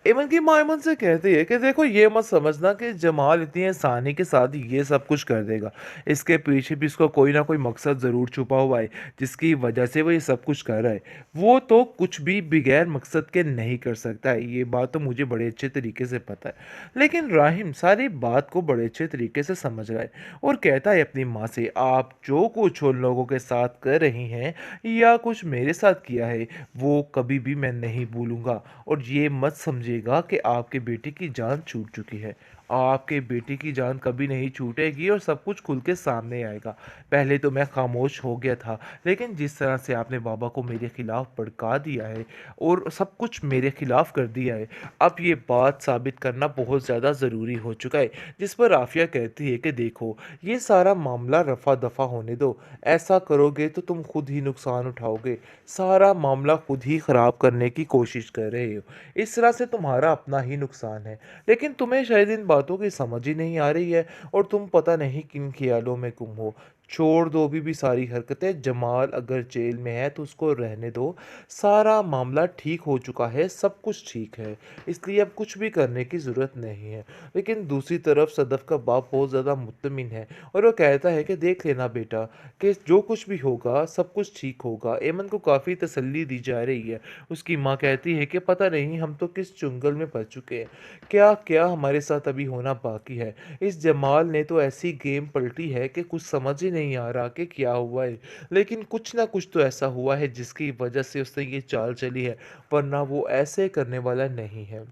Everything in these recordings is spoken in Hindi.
एमन की माँ एमन से कहती है कि देखो ये मत समझना कि जमाल इतनी आसानी के साथ ही ये सब कुछ कर देगा। इसके पीछे भी इसका कोई ना कोई मकसद ज़रूर छुपा हुआ है जिसकी वजह से वो ये सब कुछ कर रहा है। वो तो कुछ भी बगैर मकसद के नहीं कर सकता है, ये बात तो मुझे बड़े अच्छे तरीके से पता है। लेकिन राहिम सारी बात को बड़े अच्छे तरीके से समझ रहा है और कहता है अपनी माँ से, आप जो कुछ उन लोगों के साथ कर रही हैं या कुछ मेरे साथ किया है वो कभी भी मैं नहीं भूलूंगा। और ये मत समझिएगा कि आपके बेटे की जान छूट चुकी है। आपके बेटे की जान कभी नहीं छूटेगी और सब कुछ खुल के सामने आएगा। पहले तो मैं खामोश हो गया था, लेकिन जिस तरह से आपने बाबा को मेरे खिलाफ भड़का दिया है और सब कुछ मेरे खिलाफ कर दिया है, अब ये बात साबित करना बहुत ज़्यादा ज़रूरी हो चुका है। जिस पर आफिया कहती है कि देखो, ये सारा मामला रफा दफा होने दो। ऐसा करोगे तो तुम खुद ही नुकसान उठाओगे। सारा मामला खुद ही ख़राब करने की कोशिश कर रहे हो। इस तरह से तुम्हारा अपना ही नुकसान है। लेकिन तुम्हें शायद इन बातों की समझ ही नहीं आ रही है और तुम पता नहीं किन ख्यालों में गुम हो। छोड़ दो अभी भी सारी हरकतें। जमाल अगर जेल में है तो उसको रहने दो। सारा मामला ठीक हो चुका है, सब कुछ ठीक है, इसलिए अब कुछ भी करने की ज़रूरत नहीं है। लेकिन दूसरी तरफ सदफ़ का बाप बहुत ज़्यादा मुतमिन है और वो कहता है कि देख लेना बेटा, कि जो कुछ भी होगा सब कुछ ठीक होगा। एमन को काफ़ी तसल्ली दी जा रही है। उसकी माँ कहती है कि पता नहीं हम तो किस चुंगल में फंस चुके हैं, क्या क्या हमारे साथ अभी होना बाकी है। इस जमाल ने तो ऐसी गेम पलटी है कि कुछ समझ ही नहीं आ रहा कि क्या हुआ है। लेकिन कुछ ना कुछ तो ऐसा हुआ है जिसकी वजह से उसने ये चाल चली है, वरना वो ऐसे करने वाला नहीं है।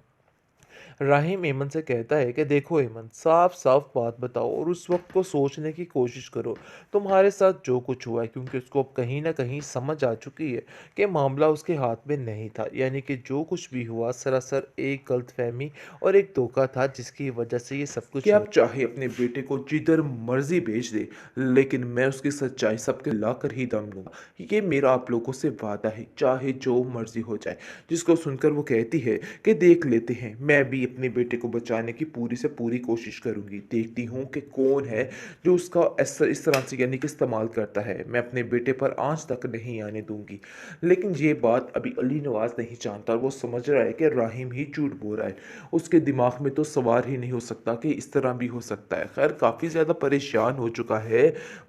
राहिम एमन से कहता है कि देखो एमन, साफ साफ बात बताओ और उस वक्त को सोचने की कोशिश करो, तुम्हारे साथ जो कुछ हुआ है, क्योंकि उसको अब कहीं ना कहीं समझ आ चुकी है कि मामला उसके हाथ में नहीं था। यानी कि जो कुछ भी हुआ सरासर एक गलतफहमी और एक धोखा था जिसकी वजह से ये सब कुछ कि हो। आप चाहे अपने बेटे को जिधर मर्जी भेज दे, लेकिन मैं उसकी सच्चाई सबके ला कर ही दम लूंगा। ये मेरा आप लोगों से वादा है, चाहे जो मर्जी हो जाए। जिसको सुनकर वो कहती है कि देख लेते हैं, मैं भी अपने बेटे को बचाने की पूरी से पूरी कोशिश करूंगी। देखती हूँ कि कौन है जो उसका ऐसा इस तरह से यानी कि इस्तेमाल करता है। मैं अपने बेटे पर आंच तक नहीं आने दूंगी। लेकिन ये बात अभी अली नवाज नहीं जानता और वो समझ रहा है कि राहिम ही झूठ बोल रहा है। उसके दिमाग में तो सवार ही नहीं हो सकता कि इस तरह भी हो सकता है। खैर काफ़ी ज़्यादा परेशान हो चुका है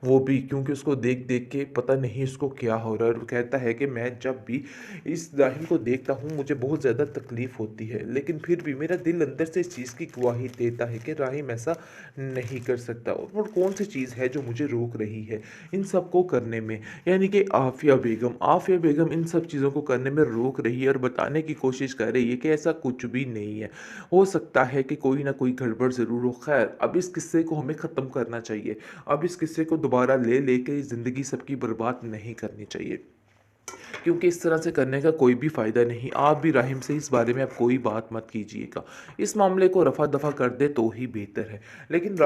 वो भी, क्योंकि उसको देख देख के पता नहीं उसको क्या हो रहा है। और वो कहता है कि मैं जब भी इस राहिम को देखता हूँ मुझे बहुत ज़्यादा तकलीफ़ होती है, लेकिन फिर भी मेरा दिल अंदर से इस चीज़ की गवाही देता है कि राहिम ऐसा नहीं कर सकता। और कौन सी चीज़ है जो मुझे रोक रही है इन सब को करने में, यानी कि आफिया बेगम इन सब चीज़ों को करने में रोक रही है और बताने की कोशिश कर रही है कि ऐसा कुछ भी नहीं है। हो सकता है कि कोई ना कोई गड़बड़ ज़रूर हो। खैर अब इस किस्से को हमें ख़त्म करना चाहिए। अब इस किस्से को दोबारा ले लेके ज़िंदगी सबकी बर्बाद नहीं करनी चाहिए, क्योंकि इस तरह से करने का कोई भी फ़ायदा नहीं। आप भी राहिम से इस बारे में आप कोई बात मत कीजिएगा। इस मामले को रफ़ा दफ़ा कर दे तो ही बेहतर है। लेकिन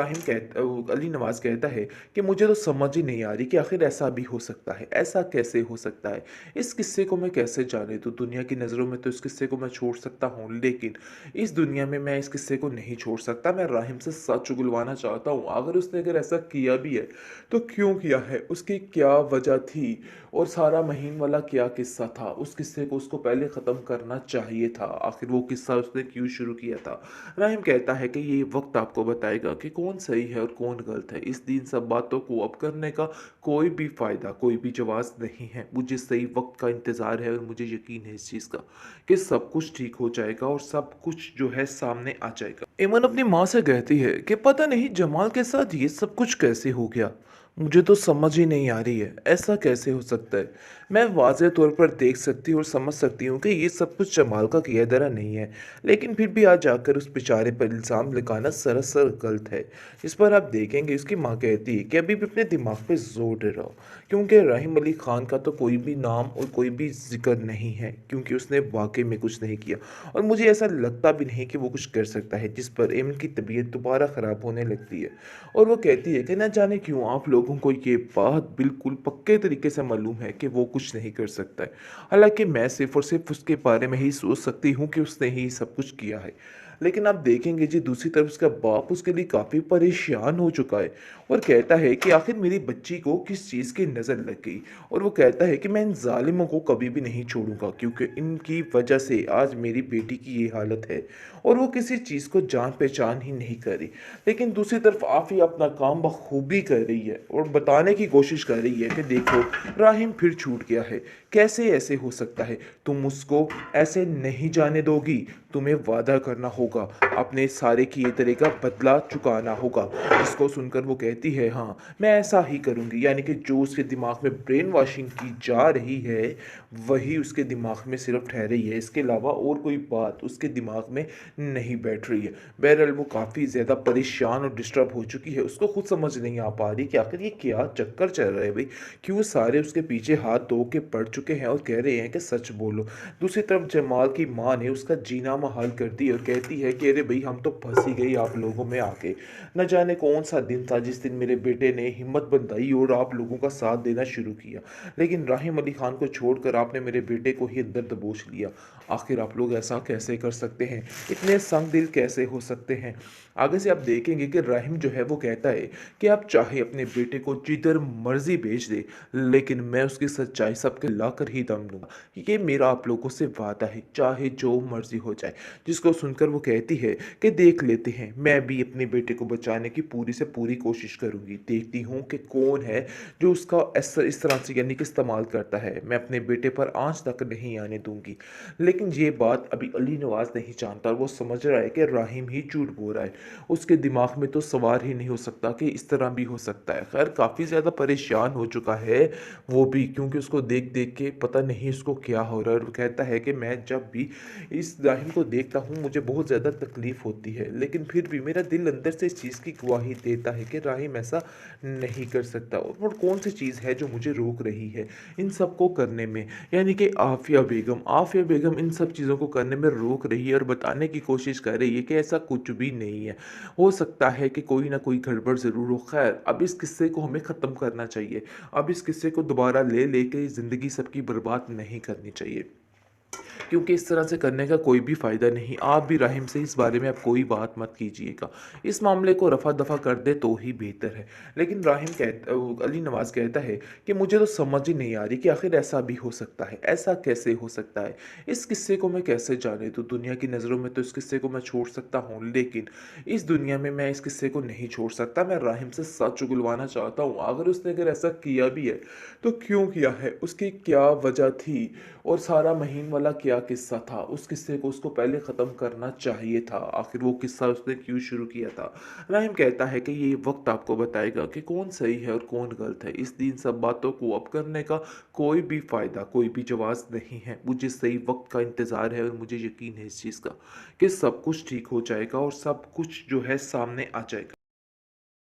अली नवाज़ कहता है कि मुझे तो समझ ही नहीं आ रही कि आखिर ऐसा भी हो सकता है, ऐसा कैसे हो सकता है। इस किस्से को मैं कैसे जाने दूँ? दुनिया की नज़रों में तो इस किस्से को मैं छोड़ सकता हूँ, लेकिन इस दुनिया में मैं इस किस्से को नहीं छोड़ सकता। मैं राहिम से सच उगलवाना चाहता हूँ। अगर ऐसा किया भी है तो क्यों किया है, उसकी क्या वजह थी, और सारा महीन वाला क्या किस्सा था। उस किस्से को उसको पहले ख़त्म करना चाहिए था। आखिर वो किस्सा उसने क्यों शुरू किया था। राहिम कहता है कि ये वक्त आपको बताएगा कि कौन सही है और कौन गलत है। इस दिन सब बातों को अब करने का कोई भी फ़ायदा, कोई भी जवाब नहीं है। मुझे सही वक्त का इंतज़ार है और मुझे यकीन है इस चीज़ का कि सब कुछ ठीक हो जाएगा और सब कुछ जो है सामने आ जाएगा। एमन अपनी माँ से कहती है कि पता नहीं जमाल के साथ ये सब कुछ कैसे हो गया। मुझे तो समझ ही नहीं आ रही है, ऐसा कैसे हो सकता है। मैं वाज़ेह तौर पर देख सकती हूँ और समझ सकती हूँ कि ये सब कुछ जमाल का किया धरा नहीं है, लेकिन फिर भी आज जाकर उस बेचारे पर इल्ज़ाम लगाना सरासर गलत है। इस पर आप देखेंगे उसकी माँ कहती है कि अभी भी अपने दिमाग पे जोर दे रहा हो, क्योंकि रहीम अली ख़ान का तो कोई भी नाम और कोई भी जिक्र नहीं है, क्योंकि उसने वाकई में कुछ नहीं किया और मुझे ऐसा लगता भी नहीं कि वो कुछ कर सकता है। जिस पर एमन की तबीयत दोबारा ख़राब होने लगती है और वो कहती है कि न जाने क्यों आप लोगों को ये बात बिल्कुल पक्के तरीके से मालूम है कि वो कुछ नहीं कर सकता है। हालांकि मैं सिर्फ और सिर्फ उसके बारे में ही सोच सकती हूँ कि उसने ही सब कुछ किया है। लेकिन आप देखेंगे जी दूसरी तरफ उसका बाप उसके लिए काफ़ी परेशान हो चुका है और कहता है कि आखिर मेरी बच्ची को किस चीज़ की नज़र लग गई। और वो कहता है कि मैं इन ज़ालिमों को कभी भी नहीं छोड़ूंगा क्योंकि इनकी वजह से आज मेरी बेटी की ये हालत है और वो किसी चीज़ को जान पहचान ही नहीं कर रही। लेकिन दूसरी तरफ आफ़ी अपना काम बखूबी कर रही है और बताने की कोशिश कर रही है कि देखो राहिम फिर छूट गया है, कैसे ऐसे हो सकता है, तुम उसको ऐसे नहीं जाने दोगी, तुम्हें वादा करना होगा, अपने सारे किए तरह का बदला चुकाना होगा। जिसको सुनकर वो कहती है हाँ मैं ऐसा ही करूँगी, यानी कि जो उसके दिमाग में ब्रेन वॉशिंग की जा रही है वही उसके दिमाग में सिर्फ ठहरी है, इसके अलावा और कोई बात उसके दिमाग में नहीं बैठ रही है। बहरहाल वो काफ़ी ज़्यादा परेशान और डिस्टर्ब हो चुकी है, उसको खुद समझ नहीं आ पा रही कि आखिर ये क्या चक्कर चल रहा है भाई, क्यों सारे उसके पीछे हाथ धो के पड़ चुके हैं और कह रहे हैं कि सच बोलो। दूसरी तरफ जमाल की माँ ने उसका जीना महाल कर दी और कहती है कि अरे भाई हम तो फंस ही गई आप लोगों में आके, न जाने कौन सा दिन था जिस दिन मेरे बेटे ने हिम्मत बंधाई और आप लोगों का साथ देना शुरू किया, लेकिन राहिम अली खान को छोड़कर आपने मेरे बेटे को ही अंदर दबोच लिया। आखिर आप लोग ऐसा कैसे कर सकते हैं, इतने संग दिल कैसे हो सकते हैं। आगे से आप देखेंगे कि राहिम जो है वो कहता है कि आप चाहे अपने बेटे को जिधर मर्जी भेज दे, लेकिन मैं उसकी सच्चाई सबके ला कर ही दम लूंगा, ये मेरा आप लोगों से वादा है, चाहे जो मर्जी हो जाए। जिसको सुनकर वो कहती है कि देख लेते हैं, मैं भी अपने बेटे को बचाने की पूरी से पूरी कोशिश करूंगी, देखती हूँ कि कौन है जो उसका इस तरह से यानी कि इस्तेमाल करता है, मैं अपने बेटे पर आंच तक नहीं आने दूंगी। लेकिन ये बात अभी अली नवाज नहीं जानता और वो समझ रहा है कि राहिम ही झूठ बोल रहा है, उसके दिमाग में तो सवार ही नहीं हो सकता कि इस तरह भी हो सकता है। खैर काफ़ी ज़्यादा परेशान हो चुका है वो भी, क्योंकि उसको देख देख के पता नहीं उसको क्या हो रहा है। और वो कहता है कि मैं जब भी इस राहिम को देखता हूँ मुझे बहुत ज़्यादा तकलीफ़ होती है, लेकिन फिर भी मेरा दिल अंदर से इस चीज़ की गवाही देता है कि राहिम ऐसा नहीं कर सकता। और वो कौन सी चीज़ है जो मुझे रोक रही है इन सब को करने में, यानी कि आफ़िया बेगम इन सब चीज़ों को करने में रोक रही है और बताने की कोशिश कर रही है कि ऐसा कुछ भी नहीं है, हो सकता है कि कोई ना कोई गड़बड़ ज़रूर हो। खैर अब इस किस्से को हमें ख़त्म करना चाहिए, अब इस किस्से को दोबारा ले लेके ज़िंदगी सबकी बर्बाद नहीं करनी चाहिए, क्योंकि इस तरह से करने का कोई भी फ़ायदा नहीं। आप भी राहिम से इस बारे में आप कोई बात मत कीजिएगा, इस मामले को रफ़ा दफ़ा कर दे तो ही बेहतर है। लेकिन अली नवाज़ कहता है कि मुझे तो समझ ही नहीं आ रही कि आखिर ऐसा भी हो सकता है, ऐसा कैसे हो सकता है, इस किस्से को मैं कैसे जाने दूँ। दुनिया की नज़रों में तो इस किस्से को मैं छोड़ सकता हूँ, लेकिन इस दुनिया में मैं इस किस्से को नहीं छोड़ सकता। मैं राहिम से सच उगलवाना चाहता हूँ, अगर उसने अगर ऐसा किया भी है तो क्यों किया है, उसकी क्या वजह थी और सारा महीन वाला क्या किस्सा था, उस किस्से को उसको पहले ख़त्म करना चाहिए था। आखिर वो किस्सा उसने क्यों शुरू किया था। राहिम कहता है कि ये वक्त आपको बताएगा कि कौन सही है और कौन गलत है, इस दिन सब बातों को अब करने का कोई भी फ़ायदा कोई भी जवाब नहीं है। मुझे सही वक्त का इंतज़ार है और मुझे यकीन है इस चीज़ का कि सब कुछ ठीक हो जाएगा और सब कुछ जो है सामने आ जाएगा।